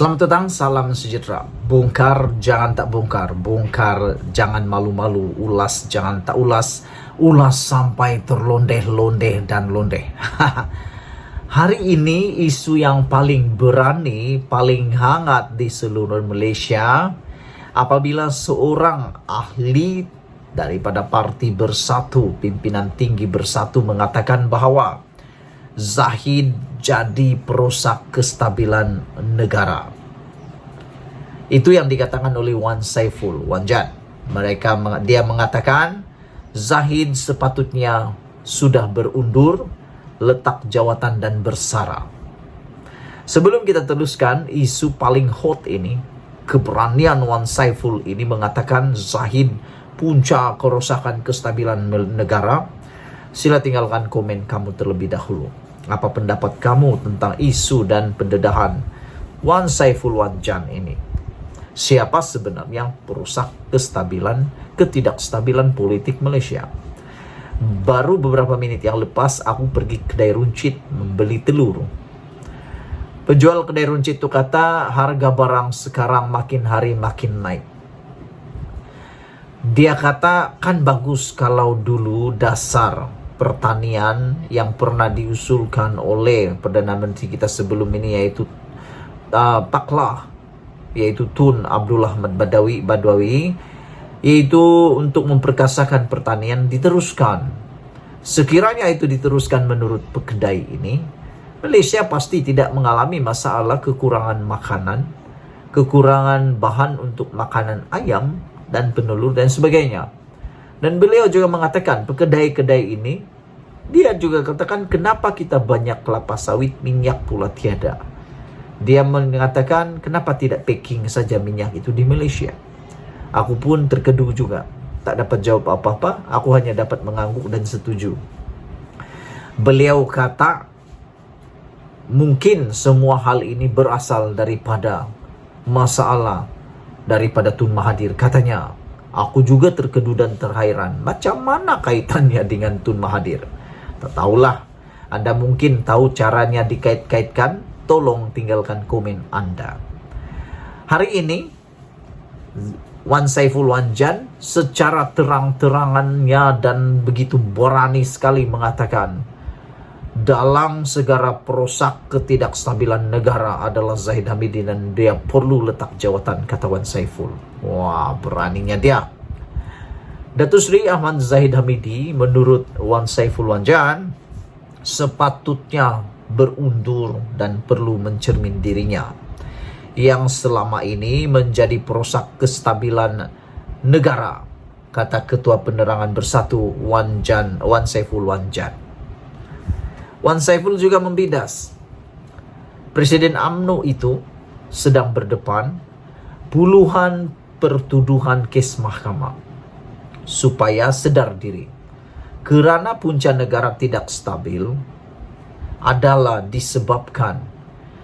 Selamat datang, salam sejahtera. Bongkar jangan tak bongkar, bongkar jangan malu-malu, ulas jangan tak ulas, ulas sampai terlondeh-londeh dan londeh. Hari ini isu yang paling berani, paling hangat di seluruh Malaysia apabila seorang ahli daripada Parti Bersatu, pimpinan tinggi Bersatu mengatakan bahawa Zahid jadi perosak kestabilan negara. Itu yang dikatakan oleh Wan Saiful Wan Jan. Dia mengatakan Zahid sepatutnya sudah berundur, letak jawatan dan bersara. Sebelum kita teruskan isu paling hot ini, keberanian Wan Saiful ini mengatakan Zahid punca kerosakan kestabilan negara. Sila tinggalkan komen kamu terlebih dahulu. Apa pendapat kamu tentang isu dan pendedahan Wan Saiful Wan Jan ini? Siapa sebenarnya perusak ketidakstabilan politik Malaysia? Baru beberapa menit yang lepas aku pergi kedai runcit membeli telur. Penjual kedai runcit itu kata harga barang sekarang makin hari makin naik. Dia kata kan bagus kalau dulu dasar pertanian yang pernah diusulkan oleh Perdana Menteri kita sebelum ini yaitu Paklah, yaitu Tun Abdul Ahmad Badwawi, yaitu untuk memperkasakan pertanian diteruskan. Sekiranya itu diteruskan menurut pekedai ini, Malaysia pasti tidak mengalami masalah kekurangan makanan, kekurangan bahan untuk makanan ayam dan penelur dan sebagainya. Dan beliau juga mengatakan pekedai-kedai ini, dia juga katakan kenapa kita banyak kelapa sawit, minyak pula tiada. Dia mengatakan kenapa tidak packing saja minyak itu di Malaysia. Aku pun terkedu juga, tak dapat jawab apa-apa, aku hanya dapat mengangguk dan setuju. Beliau kata mungkin semua hal ini berasal daripada masalah daripada Tun Mahathir. Katanya, aku juga terkedu dan terhairan. Macam mana kaitannya dengan Tun Mahathir? Tak tahulah. Anda mungkin tahu caranya dikait-kaitkan. Tolong tinggalkan komen Anda. Hari ini, Wan Saiful Wan Jan secara terang-terangannya dan begitu berani sekali mengatakan dalam segala perosak ketidakstabilan negara adalah Zahid Hamidi dan dia perlu letak jawatan, kata Wan Saiful. Wah, beraninya dia. Datuk Seri Ahmad Zahid Hamidi menurut Wan Saiful Wan Jan sepatutnya berundur dan perlu mencermin dirinya yang selama ini menjadi perosak kestabilan negara, kata Ketua Penerangan Bersatu Wan Saiful Wan Jan. Wan Saiful juga membidas Presiden UMNO itu sedang berdepan puluhan pertuduhan kes mahkamah supaya sedar diri kerana punca negara tidak stabil adalah disebabkan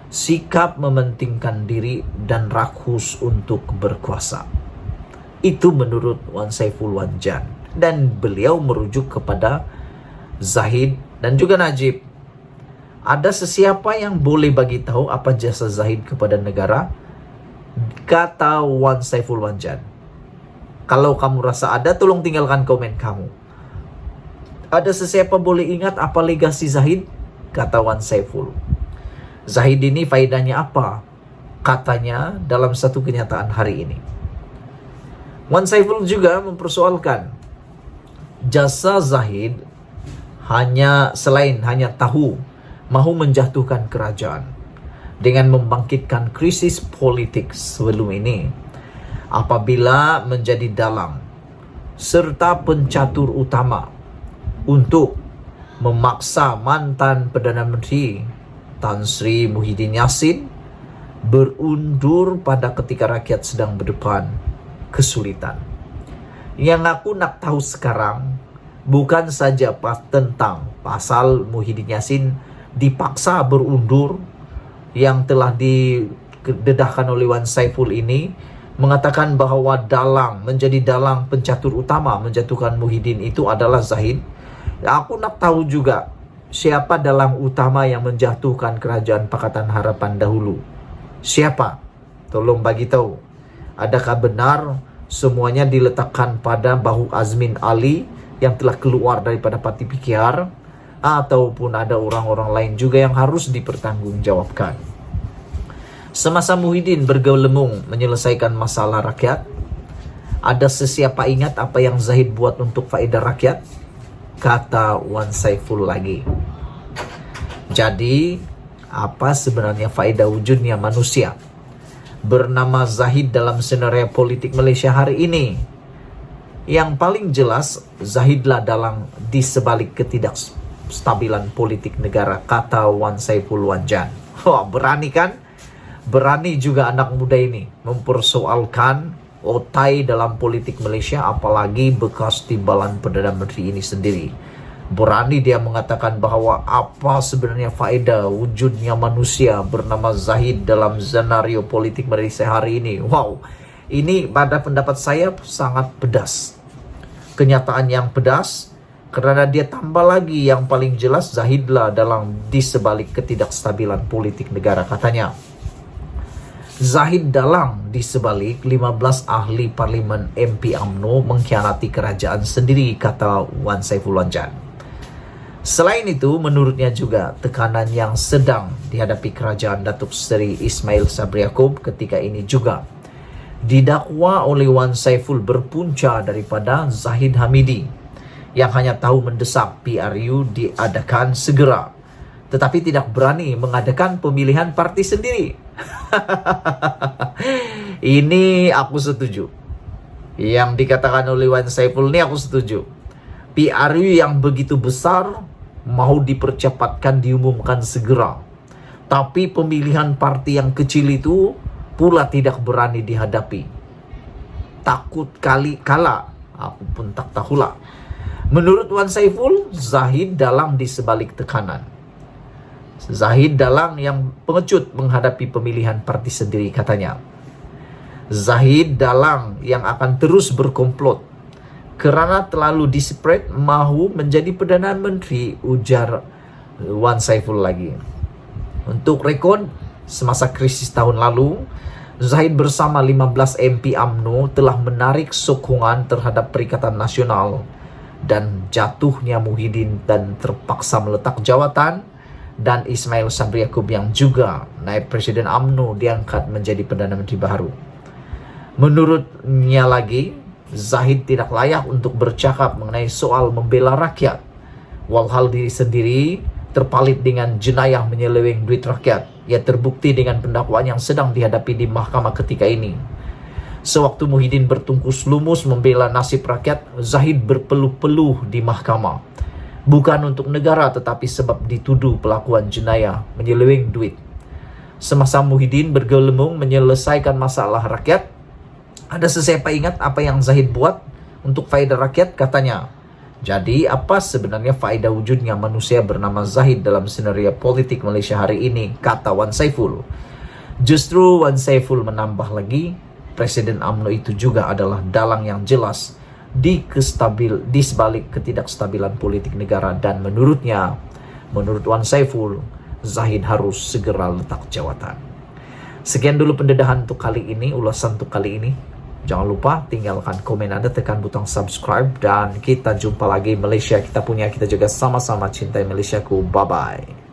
sikap mementingkan diri dan rakus untuk berkuasa. Itu menurut Wan Saiful Wan Jan. Dan beliau merujuk kepada Zahid dan juga Najib. Ada sesiapa yang boleh bagi tahu apa jasa Zahid kepada negara? Kata Wan Saiful Wan Jan. Kalau kamu rasa ada, tolong tinggalkan komen kamu. Ada sesiapa boleh ingat apa legasi Zahid? Kata Wan Saiful. Zahid ini faedahnya apa? Katanya dalam satu kenyataan hari ini. Wan Saiful juga mempersoalkan jasa Zahid selain hanya tahu mahu menjatuhkan kerajaan dengan membangkitkan krisis politik sebelum ini apabila menjadi dalang serta pencatur utama untuk memaksa mantan Perdana Menteri Tan Sri Muhyiddin Yassin berundur pada ketika rakyat sedang berdepan kesulitan. Yang aku nak tahu sekarang bukan saja tentang pasal Muhyiddin Yassin dipaksa berundur yang telah didedahkan oleh Wan Saiful ini, mengatakan bahawa menjadi dalang pencatur utama menjatuhkan Muhyiddin itu adalah Zahid. Aku nak tahu juga siapa dalang utama yang menjatuhkan kerajaan Pakatan Harapan dahulu. Siapa? Tolong bagi tahu, adakah benar semuanya diletakkan pada bahu Azmin Ali yang telah keluar daripada parti PKR, ataupun ada orang-orang lain juga yang harus dipertanggungjawabkan? Semasa Muhyiddin bergelembung menyelesaikan masalah rakyat, ada sesiapa ingat apa yang Zahid buat untuk faedah rakyat? Kata Wan Saiful lagi. Jadi, apa sebenarnya faedah wujudnya manusia bernama Zahid dalam senario politik Malaysia hari ini? Yang paling jelas, Zahidlah dalang di sebalik ketidakstabilan politik negara, kata Wan Saiful Wanjan. Wah, berani kan? Berani juga anak muda ini mempersoalkan otai dalam politik Malaysia, apalagi bekas timbalan Perdana Menteri ini sendiri. Berani dia mengatakan bahwa apa sebenarnya faedah wujudnya manusia bernama Zahid dalam senario politik Malaysia hari ini. Wow, ini pada pendapat saya sangat pedas. Kenyataan yang pedas, karena dia tambah lagi yang paling jelas Zahidlah dalam di sebalik ketidakstabilan politik negara, katanya. Zahid dalang di sebalik 15 ahli parlimen MP UMNO mengkhianati kerajaan sendiri, kata Wan Saiful Wanjan. Selain itu, menurutnya juga tekanan yang sedang dihadapi kerajaan Datuk Seri Ismail Sabri Yaakob ketika ini juga didakwa oleh Wan Saiful berpunca daripada Zahid Hamidi yang hanya tahu mendesak PRU diadakan segera, tetapi tidak berani mengadakan pemilihan parti sendiri. Ini aku setuju. Yang dikatakan oleh Wan Saiful ini aku setuju. PRU yang begitu besar mau dipercepatkan, diumumkan segera. Tapi pemilihan parti yang kecil itu pula tidak berani dihadapi. Takut kali kalah. Aku pun tak tahulah. Menurut Wan Saiful, Zahid dalang di sebalik tekanan. Zahid dalang yang pengecut menghadapi pemilihan parti sendiri, katanya. Zahid dalang yang akan terus berkomplot kerana terlalu desperate mahu menjadi Perdana Menteri, ujar Wan Saiful lagi. Untuk rekod, semasa krisis tahun lalu, Zahid bersama 15 MP UMNO telah menarik sokongan terhadap Perikatan Nasional, dan jatuhnya Muhyiddin dan terpaksa meletak jawatan, dan Ismail Sabri Yaakob yang juga naib Presiden UMNO diangkat menjadi Perdana Menteri baru. Menurutnya lagi, Zahid tidak layak untuk bercakap mengenai soal membela rakyat, walhal diri sendiri terpalit dengan jenayah menyeleweng duit rakyat. Ia terbukti dengan pendakwaan yang sedang dihadapi di mahkamah ketika ini. Sewaktu Muhyiddin bertungkus lumus membela nasib rakyat, Zahid berpeluh-peluh di mahkamah. Bukan untuk negara, tetapi sebab dituduh pelakuan jenayah menyeleweng duit. Semasa Muhyiddin bergelembung menyelesaikan masalah rakyat, ada sesiapa ingat apa yang Zahid buat untuk faedah rakyat, katanya. Jadi apa sebenarnya faedah wujudnya manusia bernama Zahid dalam senario politik Malaysia hari ini, kata Wan Saiful. Justru Wan Saiful menambah lagi, Presiden UMNO itu juga adalah dalang yang jelas di sebalik ketidakstabilan politik negara, dan menurut Wan Saiful, Zahid harus segera letak jawatan. Sekian dulu pendedahan untuk kali ini, ulasan untuk kali ini. Jangan lupa tinggalkan komen Anda, tekan butang subscribe, dan kita jumpa lagi. Malaysia kita punya, kita juga sama-sama cintai Malaysiaku. Bye-bye.